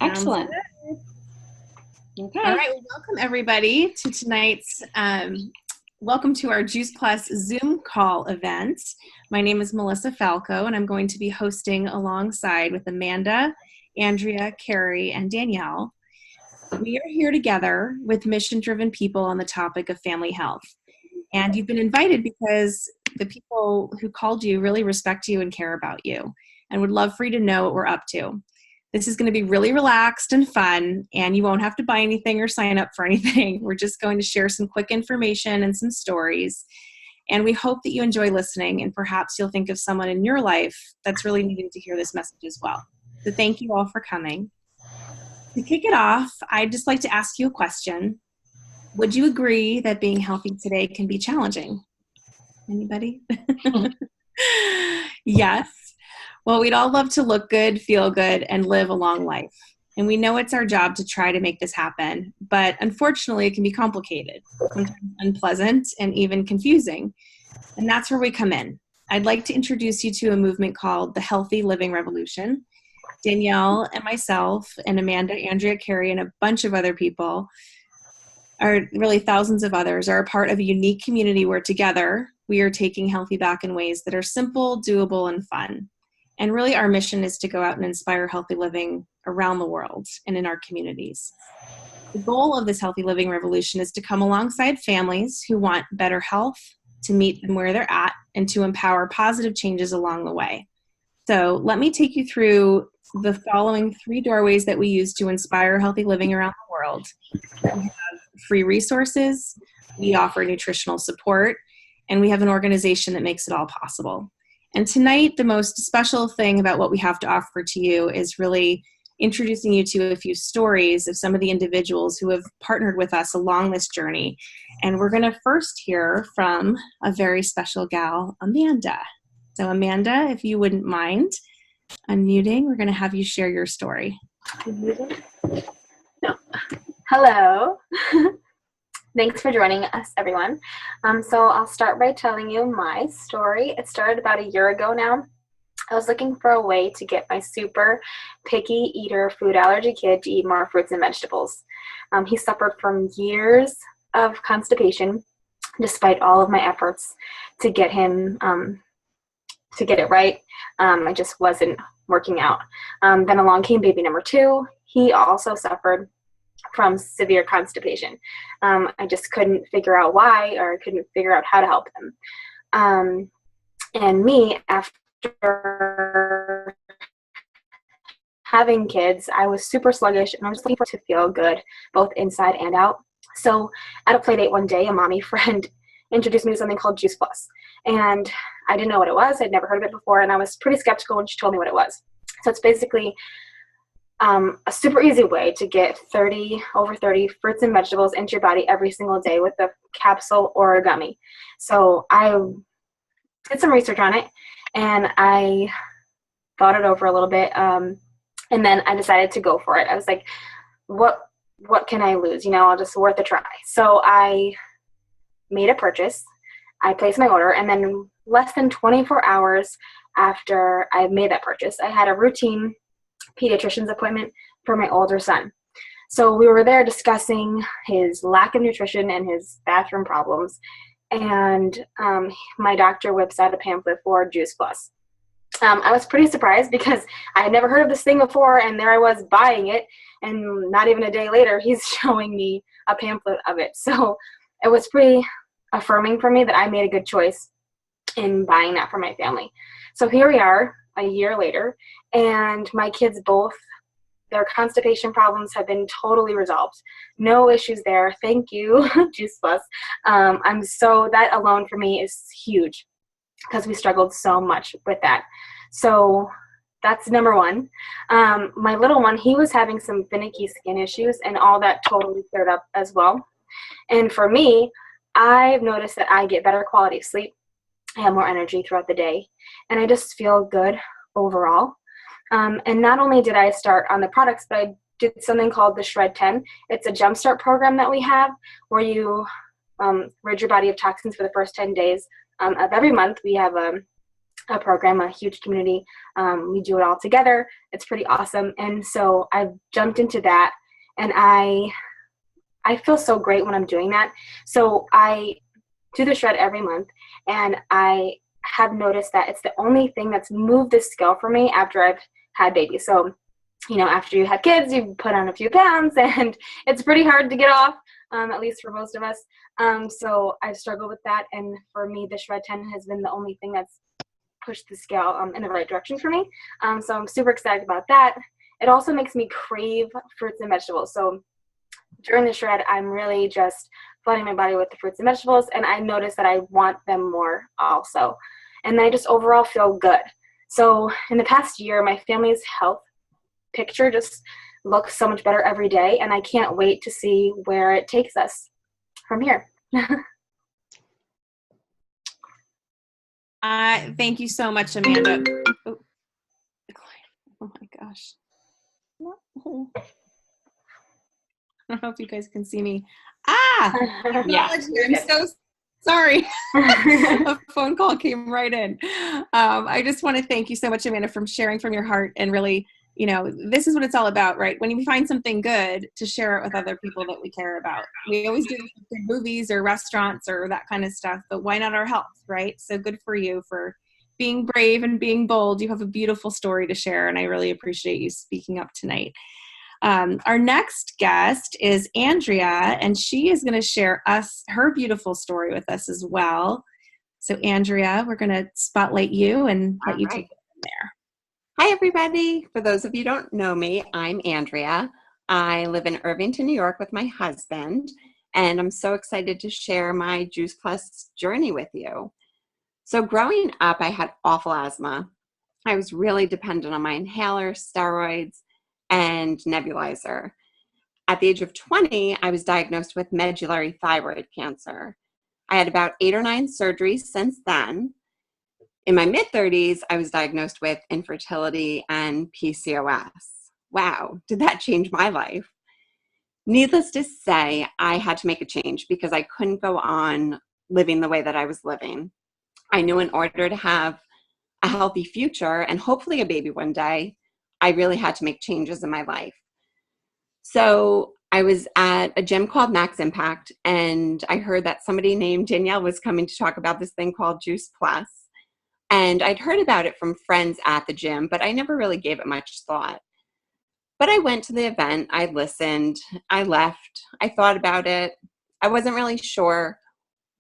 Excellent. Okay. All right. Well, welcome everybody to tonight's, welcome to our Juice Plus Zoom call event. My name is Melissa Falco, and I'm going to be hosting alongside with Amanda, Andrea, Carrie, and Danielle. We are here together with mission-driven people on the topic of family health. And you've been invited because the people who called you really respect you and care about you and would love for you to know what we're up to. This is going to be really relaxed and fun, and you won't have to buy anything or sign up for anything. We're just going to share some quick information and some stories. And we hope that you enjoy listening, and perhaps you'll think of someone in your life that's really needing to hear this message as well. So thank you all for coming. To kick it off, I'd just like to ask you a question. Would you agree that being healthy today can be challenging? Anybody? Yes. Well, we'd all love to look good, feel good, and live a long life. And we know it's our job to try to make this happen, but unfortunately it can be complicated, sometimes unpleasant, and even confusing. And that's where we come in. I'd like to introduce you to a movement called the Healthy Living Revolution. Danielle and myself and Amanda, Andrea, Carrie, and a bunch of other people, are really thousands of others, are a part of a unique community where together we are taking healthy back in ways that are simple, doable, and fun. And really our mission is to go out and inspire healthy living around the world and in our communities. The goal of this Healthy Living Revolution is to come alongside families who want better health, to meet them where they're at, and to empower positive changes along the way. So let me take you through the following 3 doorways that we use to inspire healthy living around the world. We have free resources, we offer nutritional support, and we have an organization that makes it all possible. And tonight, the most special thing about what we have to offer to you is really introducing you to a few stories of some of the individuals who have partnered with us along this journey. And we're going to first hear from a very special gal, Amanda. So Amanda, if you wouldn't mind unmuting, we're going to have you share your story. No. Hello. Thanks for joining us, everyone. So I'll start by telling you my story. It started about a year ago now. I was looking for a way to get my super picky eater food allergy kid to eat more fruits and vegetables. He suffered from years of constipation, despite all of my efforts to get him to get it right. I just wasn't working out. Then along came baby number 2. He also suffered from severe constipation. I just couldn't figure out why, or couldn't figure out how to help them. And me, after having kids, I was super sluggish, and I was looking to feel good, both inside and out. So at a play date one day, a mommy friend introduced me to something called Juice Plus. And I didn't know what it was. I'd never heard of it before, and I was pretty skeptical when she told me what it was. So it's basically a super easy way to get over 30 fruits and vegetables into your body every single day with a capsule or a gummy. So I did some research on it, and I thought it over a little bit, and then I decided to go for it. I was like, what can I lose? I'll just worth a try. So I made a purchase. I placed my order, and then less than 24 hours after I made that purchase, I had a routine pediatrician's appointment for my older son. So we were there discussing his lack of nutrition and his bathroom problems, and my doctor whips out a pamphlet for Juice Plus. I was pretty surprised because I had never heard of this thing before, and there I was buying it, and not even a day later he's showing me a pamphlet of it. So it was pretty affirming for me that I made a good choice in buying that for my family. So here we are a year later, and my kids both, their constipation problems have been totally resolved. No issues there. Thank you, Juice Plus. That alone for me is huge because we struggled so much with that. So that's number 1. My little one, he was having some finicky skin issues, and all that totally cleared up as well. And for me, I've noticed that I get better quality sleep. I have more energy throughout the day, and I just feel good overall. And not only did I start on the products, but I did something called the Shred 10. It's a jumpstart program that we have where you rid your body of toxins for the first 10 days of every month. We have a a program, a huge community. We do it all together. It's pretty awesome. And so I've jumped into that, and I feel so great when I'm doing that. So I do the shred every month, and I have noticed that it's the only thing that's moved the scale for me after I've had babies. So, after you have kids, you put on a few pounds, and it's pretty hard to get off, at least for most of us. So I've struggled with that, and for me, the shred 10 has been the only thing that's pushed the scale in the right direction for me. So I'm super excited about that. It also makes me crave fruits and vegetables. So during the shred, I'm really just flooding my body with the fruits and vegetables, and I notice that I want them more also. And then I just overall feel good. So in the past year, my family's health picture just looks so much better every day, and I can't wait to see where it takes us from here. Thank you so much, Amanda. Oh my gosh. I don't know if you guys can see me. Yeah. I'm so sorry. A phone call came right in. I just want to thank you so much, Amanda, for sharing from your heart, and really, this is what it's all about, right? When you find something good, to share it with other people that we care about. We always do this with movies or restaurants or that kind of stuff, but why not our health, right? So good for you for being brave and being bold. You have a beautiful story to share, and I really appreciate you speaking up tonight. Our next guest is Andrea, and she is going to share her beautiful story with us as well. So Andrea, we're going to spotlight you and let you take it from there. Hi, everybody. For those of you who don't know me, I'm Andrea. I live in Irvington, New York with my husband, and I'm so excited to share my Juice Plus journey with you. So growing up, I had awful asthma. I was really dependent on my inhaler, steroids, and nebulizer. At the age of 20, I was diagnosed with medullary thyroid cancer. I had about 8 or 9 surgeries since then. In my mid-30s, I was diagnosed with infertility and PCOS. Wow, did that change my life? Needless to say, I had to make a change because I couldn't go on living the way that I was living. I knew in order to have a healthy future and hopefully a baby one day, I really had to make changes in my life. So I was at a gym called Max Impact, and I heard that somebody named Danielle was coming to talk about this thing called Juice Plus. And I'd heard about it from friends at the gym, but I never really gave it much thought. But I went to the event, I listened, I left, I thought about it. I wasn't really sure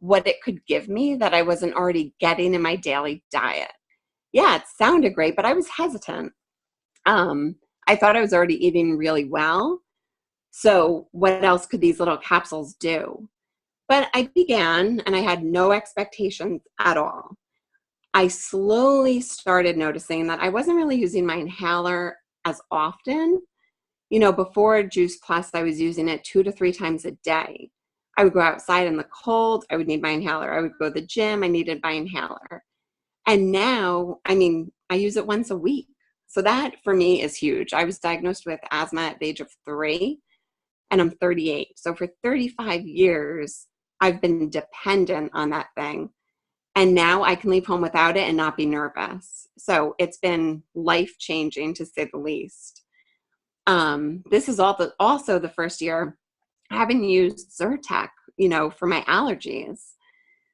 what it could give me that I wasn't already getting in my daily diet. Yeah, it sounded great, but I was hesitant. I thought I was already eating really well. So what else could these little capsules do? But I began, and I had no expectations at all. I slowly started noticing that I wasn't really using my inhaler as often. Before Juice Plus, I was using it 2 to 3 times a day. I would go outside in the cold, I would need my inhaler. I would go to the gym, I needed my inhaler. And now, I use it once a week. So that for me is huge. I was diagnosed with asthma at the age of 3, and I'm 38. So for 35 years, I've been dependent on that thing. And now I can leave home without it and not be nervous. So it's been life-changing, to say the least. This is also the first year I haven't used Zyrtec, for my allergies.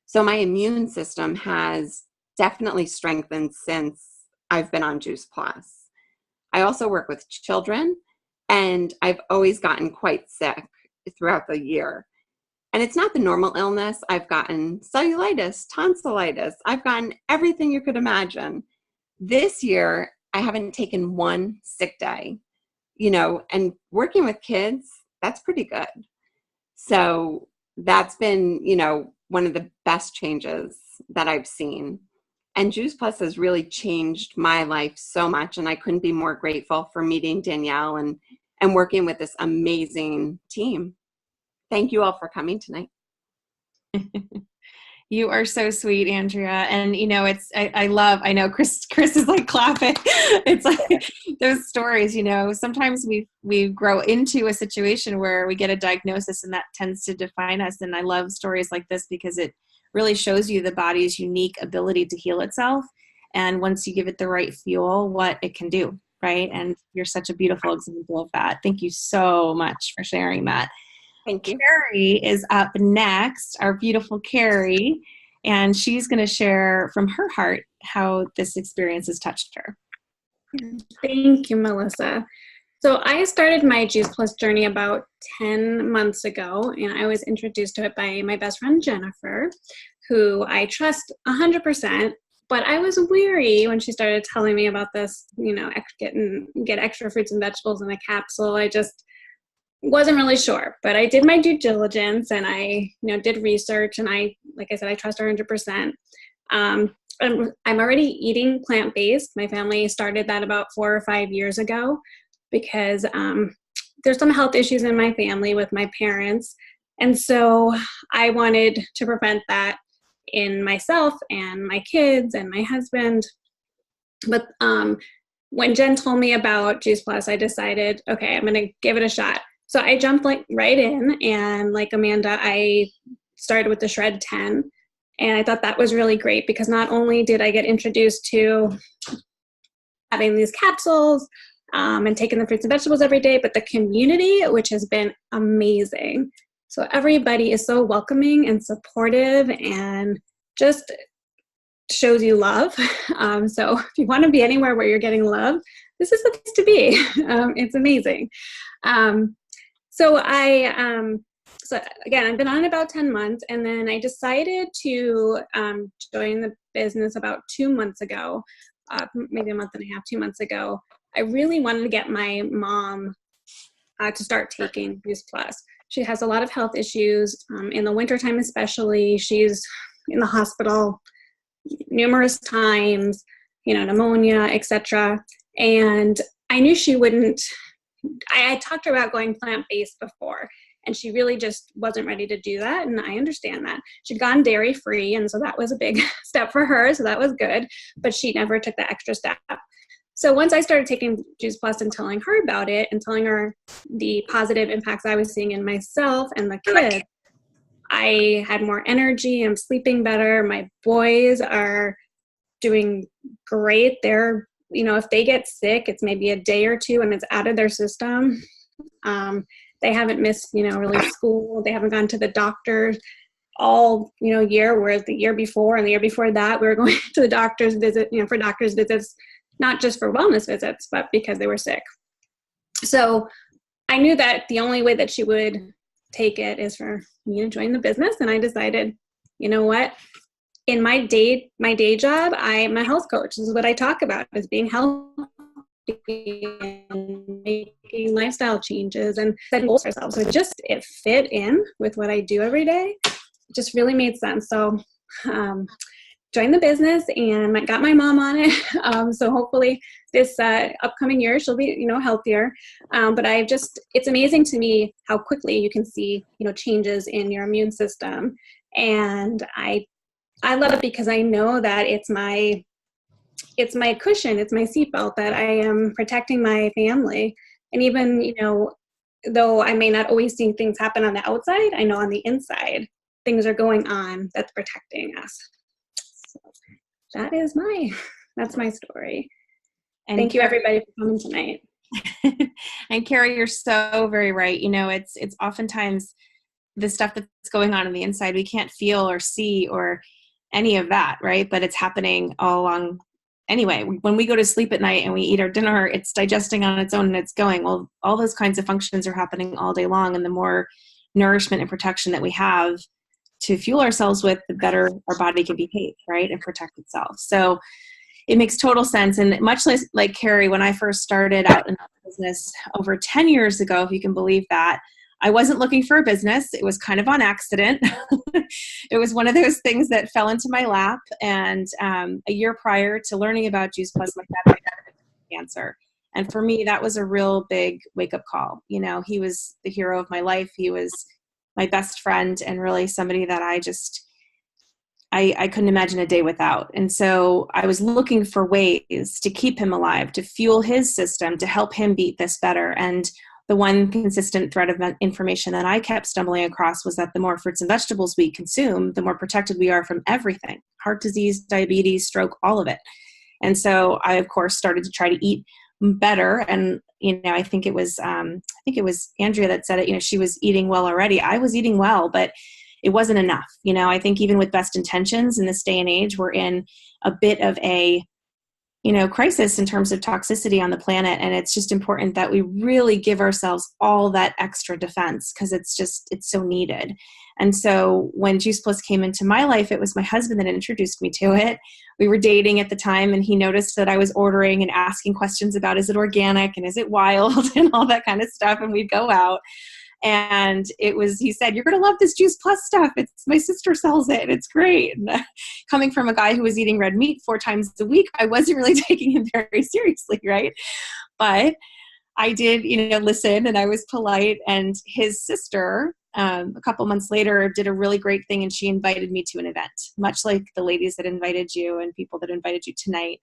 So my immune system has definitely strengthened since I've been on Juice Plus. I also work with children, and I've always gotten quite sick throughout the year. And it's not the normal illness. I've gotten cellulitis, tonsillitis. I've gotten everything you could imagine. This year, I haven't taken one sick day, and working with kids, that's pretty good. So that's been, one of the best changes that I've seen. And Juice Plus has really changed my life so much, and I couldn't be more grateful for meeting Danielle and working with this amazing team. Thank you all for coming tonight. You are so sweet, Andrea. And, I know Chris is like clapping. It's like those stories, sometimes we grow into a situation where we get a diagnosis, and that tends to define us. And I love stories like this because it really shows you the body's unique ability to heal itself. and once you give it the right fuel, what it can do, right? And you're such a beautiful example of that. Thank you so much for sharing that. Thank you. Carrie is up next, our beautiful Carrie, and she's going to share from her heart how this experience has touched her. Thank you, Melissa. So I started my Juice Plus journey about 10 months ago, and I was introduced to it by my best friend, Jennifer, who I trust 100%, but I was weary when she started telling me about this, get extra fruits and vegetables in a capsule. I just wasn't really sure, but I did my due diligence, and I, did research, and like I said, I trust her 100%. I'm already eating plant-based. My family started that about 4 or 5 years ago because there's some health issues in my family with my parents. And so I wanted to prevent that in myself and my kids and my husband. But when Jen told me about Juice Plus, I decided, okay, I'm going to give it a shot. So I jumped right in, and like Amanda, I started with the Shred 10. And I thought that was really great because not only did I get introduced to having these capsules and taking the fruits and vegetables every day, but the community, which has been amazing. So everybody is so welcoming and supportive and just shows you love. So if you want to be anywhere where you're getting love, this is the place to be. It's amazing. So again, I've been on about 10 months, and then I decided to join the business about 2 months ago, maybe a month and a half, 2 months ago. I really wanted to get my mom to start taking Juice Plus. She has a lot of health issues. In the wintertime especially, she's in the hospital numerous times, pneumonia, etc. And I knew she wouldn't, I had talked to her about going plant-based before, and she really just wasn't ready to do that, and I understand that. She'd gone dairy-free, and so that was a big step for her, so that was good, but she never took the extra step. So once I started taking Juice Plus and telling her about it and telling her the positive impacts I was seeing in myself and the kids, I had more energy, I'm sleeping better, my boys are doing great. They're, if they get sick, it's maybe a day or two and it's out of their system. They haven't missed, really school. They haven't gone to the doctor all, year, whereas the year before and the year before that, we were going to the doctor's visit, for doctor's visits, not just for wellness visits, but because they were sick. So I knew that the only way that she would take it is for me to join the business. And I decided, you know what? In my day job, I'm a health coach. This is what I talk about, is being healthy and making lifestyle changes and setting goals for ourselves. So it fit in with what I do every day. It just really made sense. So joined the business and I got my mom on it. So hopefully this upcoming year she'll be, healthier. But it's amazing to me how quickly you can see, changes in your immune system. And I love it because I know that it's my cushion, it's my seatbelt, that I am protecting my family. And even, though I may not always see things happen on the outside, I know on the inside things are going on that's protecting us. So that's my story. And thank you everybody for coming tonight. And Carrie, you're so very right. It's oftentimes the stuff that's going on the inside we can't feel or see or any of that, right? But it's happening all along anyway. When we go to sleep at night and we eat our dinner, it's digesting on its own and it's going. Well, all those kinds of functions are happening all day long, and the more nourishment and protection that we have to fuel ourselves with, the better our body can behave, right, and protect itself. So it makes total sense. And much like Carrie, when I first started out in business over 10 years ago, if you can believe that, I wasn't looking for a business. It was kind of on accident. It was one of those things that fell into my lap. And a year prior to learning about Juice Plus, my dad had cancer. And for me, that was a real big wake-up call. He was the hero of my life. He was my best friend and really somebody that I couldn't imagine a day without. And so I was looking for ways to keep him alive, to fuel his system, to help him beat this better. And the one consistent thread of information that I kept stumbling across was that the more fruits and vegetables we consume, the more protected we are from everything: heart disease, diabetes, stroke, all of it. And so I, of course, started to try to eat better. And, I think it was Andrea that said it, she was eating well already. I was eating well, but it wasn't enough. I think even with best intentions in this day and age, we're in a bit of a, crisis in terms of toxicity on the planet. And it's just important that we really give ourselves all that extra defense, because it's so needed. And so when Juice Plus came into my life, it was my husband that introduced me to it. We were dating at the time, and he noticed that I was ordering and asking questions about, is it organic and is it wild and all that kind of stuff. And we'd go out. And he said, you're going to love this Juice Plus stuff. My sister sells it. It's great. And coming from a guy who was eating red meat 4 times a week, I wasn't really taking him very seriously, right? But I did, listen, and I was polite. And his sister, a couple months later, did a really great thing, and she invited me to an event, much like the ladies that invited you and people that invited you tonight.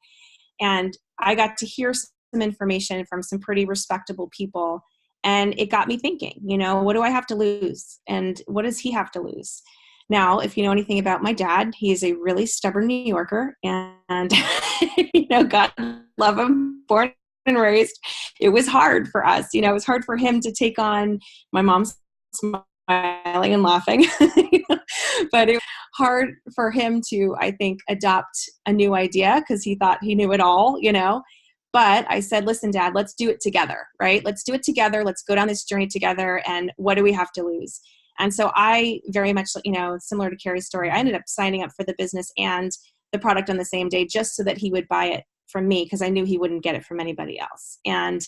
And I got to hear some information from some pretty respectable people. And it got me thinking, what do I have to lose? And what does he have to lose? Now, if you know anything about my dad, he is a really stubborn New Yorker. And, God love him, born and raised. It was hard for us. It was hard for him to take on my mom's smiling and laughing. But it was hard for him to, I think, adopt a new idea because he thought he knew it all, But I said, listen, Dad, let's do it together, right? Let's do it together. Let's go down this journey together. And what do we have to lose? And so I very much, similar to Carrie's story, I ended up signing up for the business and the product on the same day just so that he would buy it from me, because I knew he wouldn't get it from anybody else. And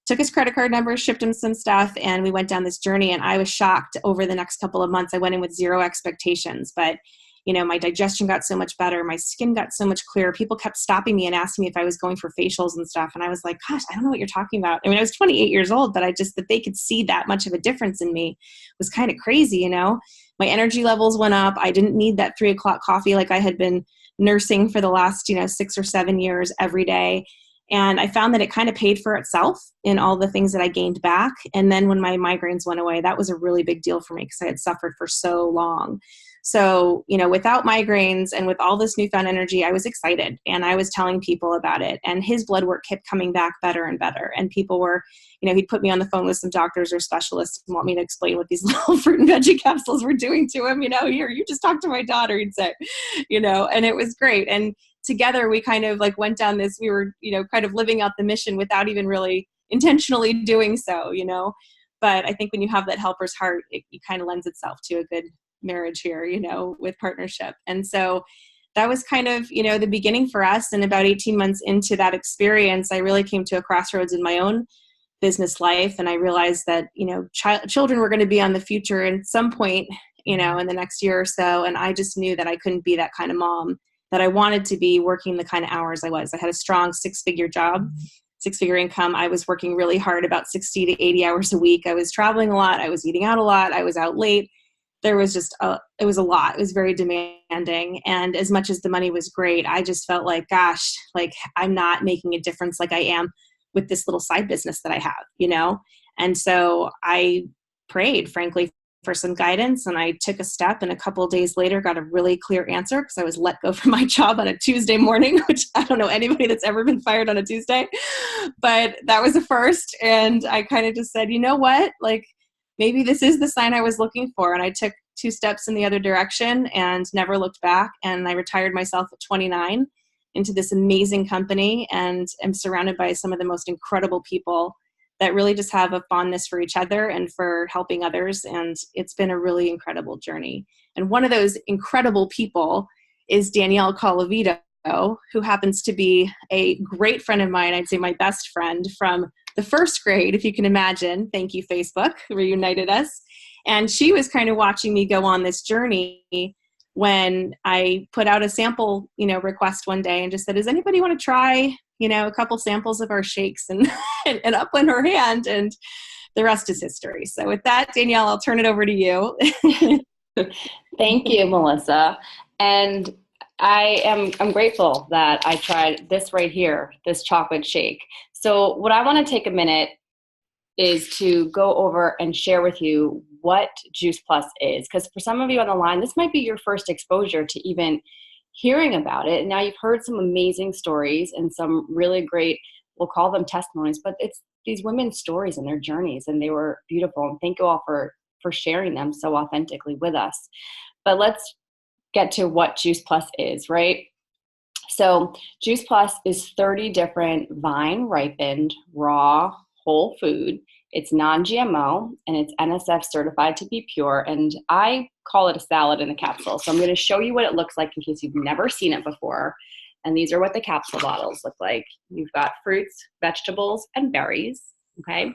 took his credit card number, shipped him some stuff, and we went down this journey. And I was shocked over the next couple of months. I went in with 0 expectations, but my digestion got so much better. My skin got so much clearer. People kept stopping me and asking me if I was going for facials and stuff. And I was like, gosh, I don't know what you're talking about. I was 28 years old, but that they could see that much of a difference in me was kind of crazy. My energy levels went up. I didn't need that 3 o'clock coffee like I had been nursing for the last, 6 or 7 years every day. And I found that it kind of paid for itself in all the things that I gained back. And then when my migraines went away, that was a really big deal for me because I had suffered for so long. So, without migraines and with all this newfound energy, I was excited and I was telling people about it, and his blood work kept coming back better and better. And people were, he'd put me on the phone with some doctors or specialists and want me to explain what these little fruit and veggie capsules were doing to him. Here, you just talked to my daughter, he'd say, and it was great. And together we kind of went down this, we were, kind of living out the mission without even really intentionally doing so, But I think when you have that helper's heart, it kind of lends itself to a good marriage here, with partnership. And so that was kind of, the beginning for us. And about 18 months into that experience, I really came to a crossroads in my own business life. And I realized that, children were going to be on the future at some point, in the next year or so. And I just knew that I couldn't be that kind of mom, that I wanted to be working the kind of hours I was. I had a strong 6-figure job, 6-figure income. I was working really hard, about 60 to 80 hours a week. I was traveling a lot. I was eating out a lot. I was out late. There was just, it was a lot. It was very demanding. And as much as the money was great, I just felt like, gosh, I'm not making a difference like I am with this little side business that I have, And so I prayed, frankly, for some guidance, and I took a step, and a couple of days later got a really clear answer because I was let go from my job on a Tuesday morning, which I don't know anybody that's ever been fired on a Tuesday, but that was a first. And I kind of just said, you know what, maybe this is the sign I was looking for. And I took 2 steps in the other direction and never looked back. And I retired myself at 29 into this amazing company, and am surrounded by some of the most incredible people that really just have a fondness for each other and for helping others. And it's been a really incredible journey. And one of those incredible people is Danielle Colavito, who happens to be a great friend of mine. I'd say my best friend from the first grade, if you can imagine. Thank you, Facebook, reunited us. And she was kind of watching me go on this journey when I put out a sample, request one day and just said, does anybody want to try, a couple samples of our shakes? And, and up went her hand, and the rest is history. So with that, Danielle, I'll turn it over to you. Thank you, Melissa. And I'm grateful that I tried this right here, this chocolate shake. So what I want to take a minute is to go over and share with you what Juice Plus is. Because for some of you on the line, this might be your first exposure to even hearing about it. And now you've heard some amazing stories and some really great, we'll call them testimonies, but it's these women's stories and their journeys, and they were beautiful. And thank you all for sharing them so authentically with us. But let's get to what Juice Plus is, right? So Juice Plus is 30 different vine ripened, raw, whole food. It's non-GMO and it's NSF certified to be pure. And I call it a salad in a capsule. So I'm going to show you what it looks like in case you've never seen it before. And these are what the capsule bottles look like. You've got fruits, vegetables, and berries, okay?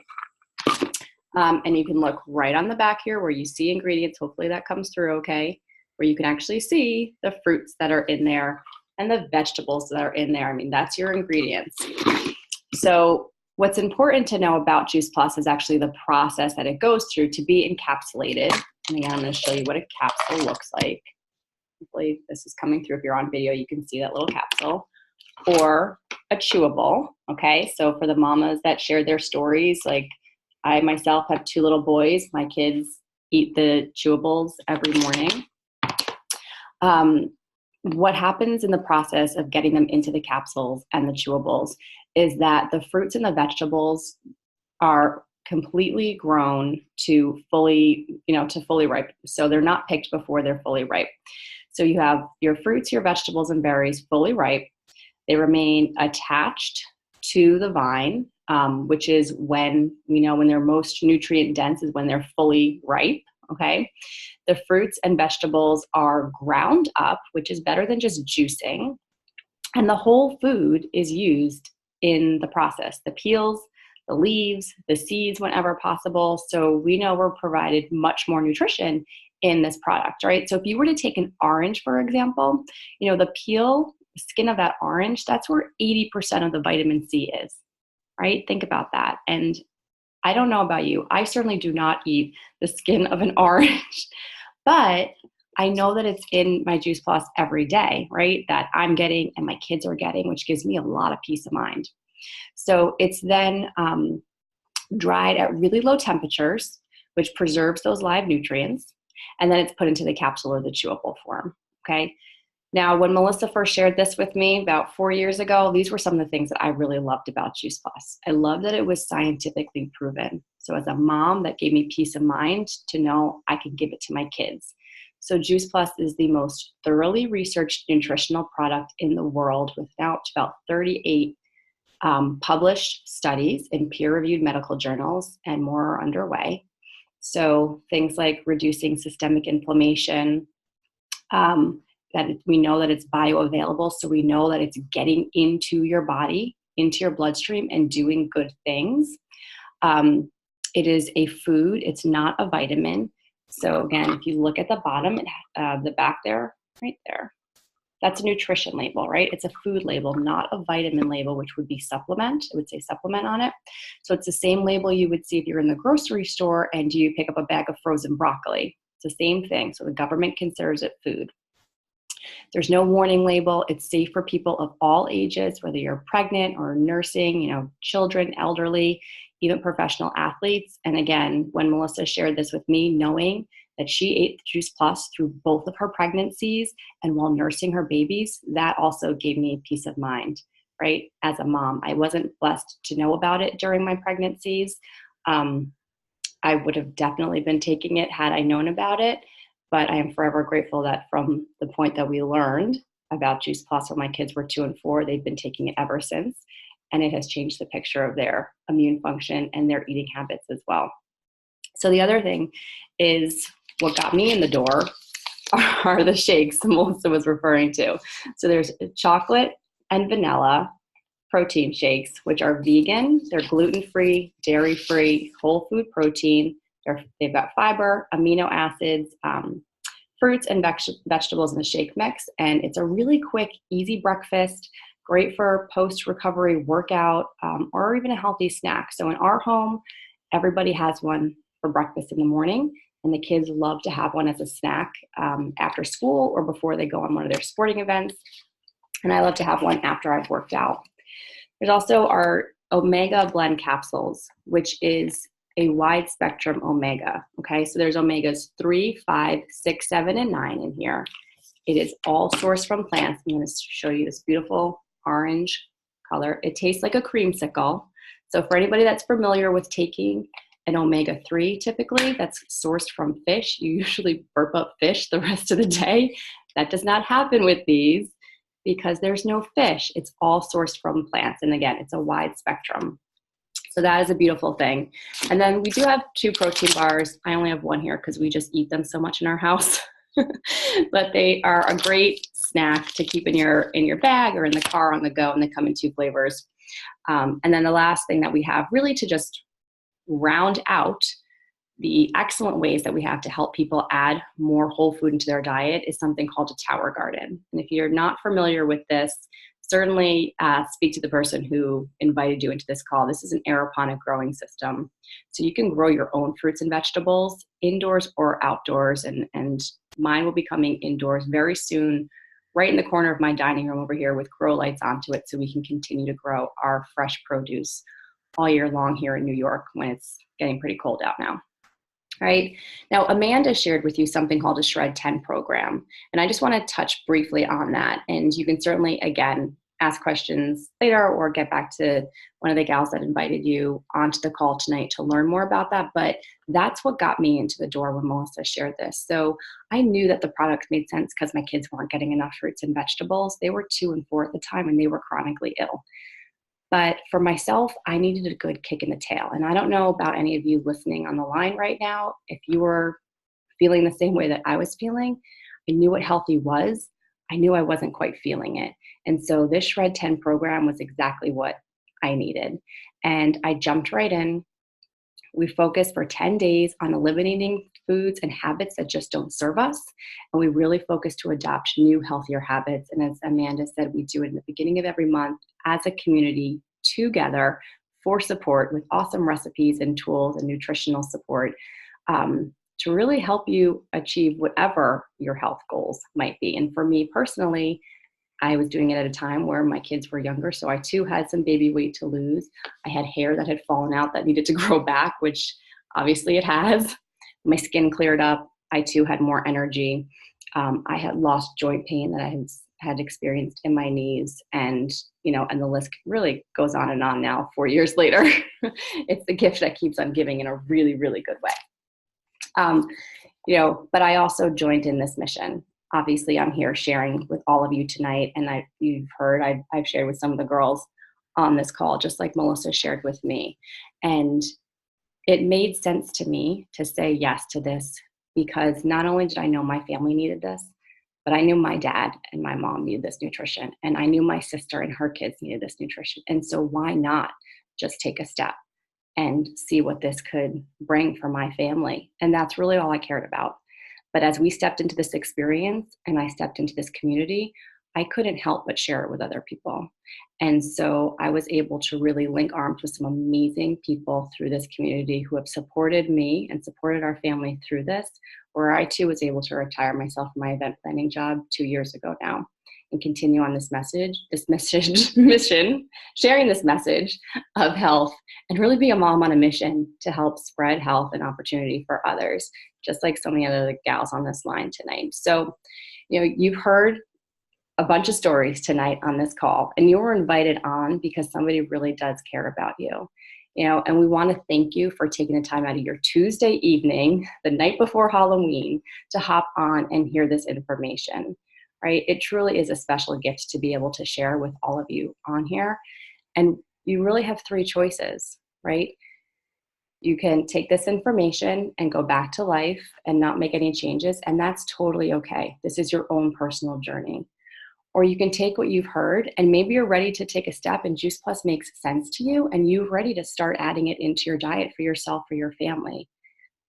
And you can look right on the back here where you see ingredients. Hopefully that comes through okay, where you can actually see the fruits that are in there and the vegetables that are in there. I mean, that's your ingredients. So what's important to know about Juice Plus is actually the process that it goes through to be encapsulated. And again, I'm going to show you what a capsule looks like. Hopefully this is coming through. If you're on video, you can see that little capsule. Or a chewable, okay? So for the mamas that shared their stories, like I myself have 2 little boys. My kids eat the chewables every morning. What happens in the process of getting them into the capsules and the chewables is that the fruits and the vegetables are completely grown to fully ripe. So they're not picked before they're fully ripe. So you have your fruits, your vegetables, and berries fully ripe. They remain attached to the vine, which is when they're most nutrient dense is when they're fully ripe, okay? The fruits and vegetables are ground up, which is better than just juicing. And the whole food is used in the process, the peels, the leaves, the seeds whenever possible. So we know we're provided much more nutrition in this product, right? So if you were to take an orange, for example, the peel, the skin of that orange, that's where 80% of the vitamin C is, right? Think about that. And I don't know about you. I certainly do not eat the skin of an orange, but I know that it's in my Juice Plus every day, right? That I'm getting and my kids are getting, which gives me a lot of peace of mind. So it's then dried at really low temperatures, which preserves those live nutrients. And then it's put into the capsule or the chewable form, okay? Now, when Melissa first shared this with me about 4 years ago, these were some of the things that I really loved about Juice Plus. I loved that it was scientifically proven. So as a mom, that gave me peace of mind to know I could give it to my kids. So Juice Plus is the most thoroughly researched nutritional product in the world with now about 38 published studies in peer-reviewed medical journals, and more are underway. So things like reducing systemic inflammation, that we know that it's bioavailable, so we know that it's getting into your body, into your bloodstream, and doing good things. It is a food. It's not a vitamin. So again, if you look at the bottom, the back there, right there, that's a nutrition label, right? It's a food label, not a vitamin label, which would be supplement. It would say supplement on it. So it's the same label you would see if you're in the grocery store and you pick up a bag of frozen broccoli. It's the same thing. So the government considers it food. There's no warning label. It's safe for people of all ages, whether you're pregnant or nursing, children, elderly, even professional athletes. And again, when Melissa shared this with me, knowing that she ate Juice Plus through both of her pregnancies and while nursing her babies, that also gave me peace of mind, right? As a mom, I wasn't blessed to know about it during my pregnancies. I would have definitely been taking it had I known about it. But I am forever grateful that from the point that we learned about Juice Plus when my kids were 2 and 4, they've been taking it ever since. And it has changed the picture of their immune function and their eating habits as well. So the other thing is what got me in the door are the shakes Melissa was referring to. So there's chocolate and vanilla protein shakes, which are vegan. They're gluten-free, dairy-free, whole food protein. They've got fiber, amino acids, fruits, and vegetables in the shake mix. And it's a really quick, easy breakfast, great for post-recovery workout, or even a healthy snack. So in our home, everybody has one for breakfast in the morning, and the kids love to have one as a snack after school or before they go on one of their sporting events. And I love to have one after I've worked out. There's also our Omega Blend capsules, which is a wide spectrum omega, okay? So there's omegas 3, 5, 6, 7, and 9 in here. It is all sourced from plants. I'm going to show you this beautiful orange color. It tastes like a creamsicle. So for anybody that's familiar with taking an omega-3, typically that's sourced from fish, you usually burp up fish the rest of the day. That does not happen with these because there's no fish. It's all sourced from plants. And again, it's a wide spectrum. So that is a beautiful thing. And then we do have 2 protein bars. I only have one here because we just eat them so much in our house. But they are a great snack to keep in your bag or in the car on the go, and they come in 2 flavors. And then the last thing that we have, really to just round out the excellent ways that we have to help people add more whole food into their diet, is something called a tower garden. And if you're not familiar with this, certainly speak to the person who invited you into this call. This is an aeroponic growing system. So you can grow your own fruits and vegetables indoors or outdoors. And mine will be coming indoors very soon, right in the corner of my dining room over here with grow lights onto it, so we can continue to grow our fresh produce all year long here in New York when it's getting pretty cold out now. Right. Now, Amanda shared with you something called a Shred 10 program. And I just want to touch briefly on that. And you can certainly, again, ask questions later or get back to one of the gals that invited you onto the call tonight to learn more about that. But that's what got me into the door when Melissa shared this. So I knew that the product made sense because my kids weren't getting enough fruits and vegetables. They were 2 and 4 at the time, and they were chronically ill. But for myself, I needed a good kick in the tail. And I don't know about any of you listening on the line right now. If you were feeling the same way that I was feeling, I knew what healthy was. I knew I wasn't quite feeling it. And so this Shred 10 program was exactly what I needed. And I jumped right in. We focused for 10 days on eliminating foods and habits that just don't serve us. And we really focused to adopt new, healthier habits. And as Amanda said, we do it in the beginning of every month as a community together for support with awesome recipes and tools and nutritional support to really help you achieve whatever your health goals might be. And for me personally, I was doing it at a time where my kids were younger, so I too had some baby weight to lose. I had hair that had fallen out that needed to grow back, which obviously it has. My skin cleared up. I too had more energy. I had lost joint pain that I had experienced in my knees, and the list really goes on and on now 4 years later. It's the gift that keeps on giving in a really, really good way. But I also joined in this mission. Obviously, I'm here sharing with all of you tonight, and you've heard I've shared with some of the girls on this call, just like Melissa shared with me. And it made sense to me to say yes to this, because not only did I know my family needed this, but I knew my dad and my mom needed this nutrition, and I knew my sister and her kids needed this nutrition. And so why not just take a step and see what this could bring for my family? And that's really all I cared about. But as we stepped into this experience and I stepped into this community, I couldn't help but share it with other people. And so I was able to really link arms with some amazing people through this community who have supported me and supported our family through this, where I too was able to retire myself from my event planning job 2 years ago now and continue on this mission, sharing this message of health, and really be a mom on a mission to help spread health and opportunity for others, just like so many other gals on this line tonight. So, you've heard a bunch of stories tonight on this call, and you were invited on because somebody really does care about you. And we want to thank you for taking the time out of your Tuesday evening, the night before Halloween, to hop on and hear this information, right? It truly is a special gift to be able to share with all of you on here. And you really have 3 choices, right? You can take this information and go back to life and not make any changes, and that's totally okay. This is your own personal journey. Or you can take what you've heard, and maybe you're ready to take a step and Juice Plus makes sense to you, and you're ready to start adding it into your diet for yourself, for your family.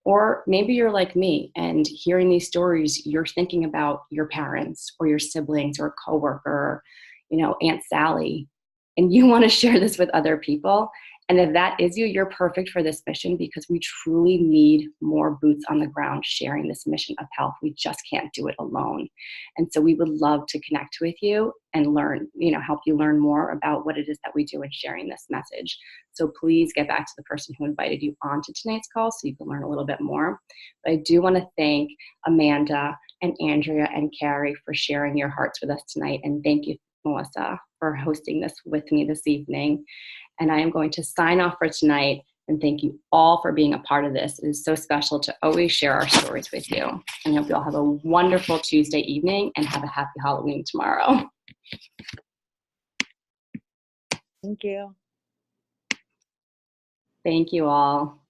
Or maybe you're like me, and hearing these stories, you're thinking about your parents or your siblings or a coworker, Aunt Sally, and you want to share this with other people. And if that is you, you're perfect for this mission, because we truly need more boots on the ground sharing this mission of health. We just can't do it alone. And so we would love to connect with you and learn, help you learn more about what it is that we do in sharing this message. So please get back to the person who invited you onto tonight's call so you can learn a little bit more. But I do want to thank Amanda and Andrea and Carrie for sharing your hearts with us tonight. And thank you, Melissa, for hosting this with me this evening. And I am going to sign off for tonight. And thank you all for being a part of this. It is so special to always share our stories with you. And I hope you all have a wonderful Tuesday evening and have a happy Halloween tomorrow. Thank you. Thank you all.